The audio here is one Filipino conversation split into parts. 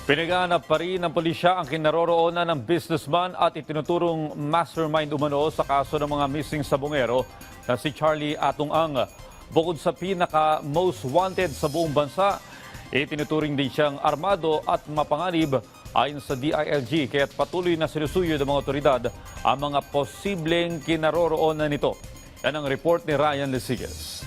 Pinaganap pa rin ng pulisya ang kinaroroonan ng businessman at itinuturong mastermind umano sa kaso ng mga missing sabongero na si Charlie Atong Ang. Bukod sa pinaka-most wanted sa buong bansa, itinuturing din siyang armado at mapanganib ayon sa DILG, kaya't patuloy na sinusuyo ng mga otoridad ang mga posibleng kinaroroonan nito. Yan ang report ni Ryan Lesigas.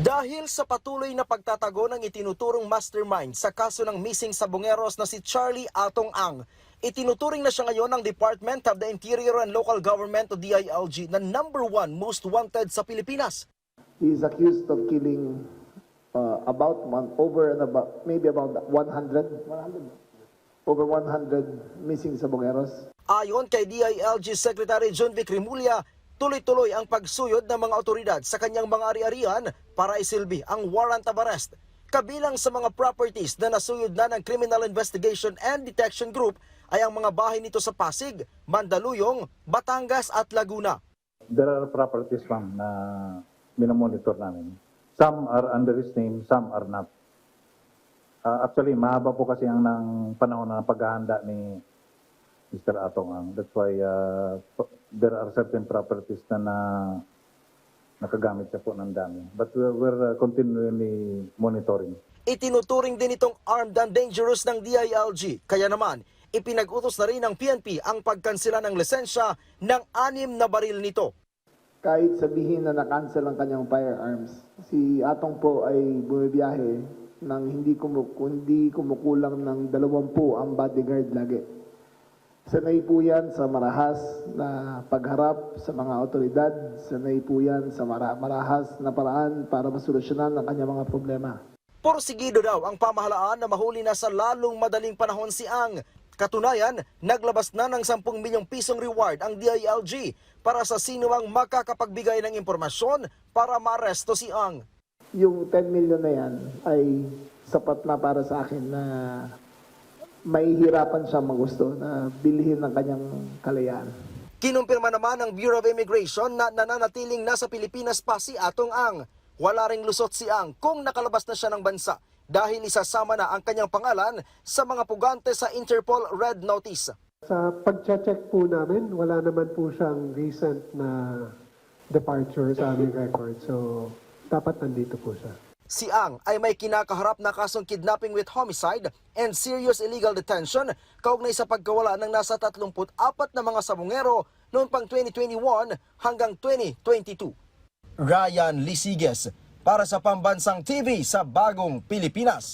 Dahil sa patuloy na pagtatago ng itinuturong mastermind sa kaso ng missing sabongeros na si Charlie Atong Ang, itinuturing na siya ngayon ng Department of the Interior and Local Government o DILG na #1 most wanted sa Pilipinas. He is accused of killing maybe about 100 missing sabongeros. Ayon kay DILG Secretary John Vic Rimulya, tuloy-tuloy ang pagsuyod ng mga otoridad sa kanyang mga ari-arian para isilbi ang warrant of arrest. Kabilang sa mga properties na nasuyod na ng Criminal Investigation and Detection Group ay ang mga bahay nito sa Pasig, Mandaluyong, Batangas at Laguna. There are properties, ma'am, na minomonitor namin. Some are under his name, some are not. Actually, mahaba po kasi ang ng panahon na paghahanda ni Mr. Atong Ang. That's why there are certain properties na nakagamit siya po ng dami. But we're continually monitoring. Itinuturing din itong armed and dangerous ng DILG. Kaya naman, ipinag-utos na rin ng PNP ang pagkansela ng lisensya ng 6 na baril nito. Kahit sabihin na na-cancel ang kanyang firearms, si Atong po ay bumibiyahe nang hindi kumukulang ng 20 ang bodyguard lagi. Sanay po yan sa marahas na pagharap sa mga otoridad, sanay po yan sa marahas na paraan para masolusyonan ang kanyang mga problema. Porsigido daw ang pamahalaan na mahuli na sa lalong madaling panahon si Ang. Katunayan, naglabas na ng 10 milyong pisong reward ang DILG para sa sino ang makakapagbigay ng impormasyon para maaresto si Ang. Yung 10 million na yan ay sapat na para sa akin na mahihirapan siya magusto na bilhin ng kanyang kalayaan. Kinumpirma naman ng Bureau of Immigration na nananatiling nasa Pilipinas pa si Atong Ang. Wala ring lusot si Ang kung nakalabas na siya ng bansa dahil isasama na ang kanyang pangalan sa mga pugante sa Interpol Red Notice. Sa pag-check po namin, wala naman po siyang recent na departure sa aming record. So, dapat nandito po siya. Si Ang ay may kinakaharap na kasong kidnapping with homicide and serious illegal detention kaugnay sa pagkawala ng nasa 34 na mga sabongero noong pang 2021 hanggang 2022. Ryan Lesigas para sa Pambansang TV sa Bagong Pilipinas.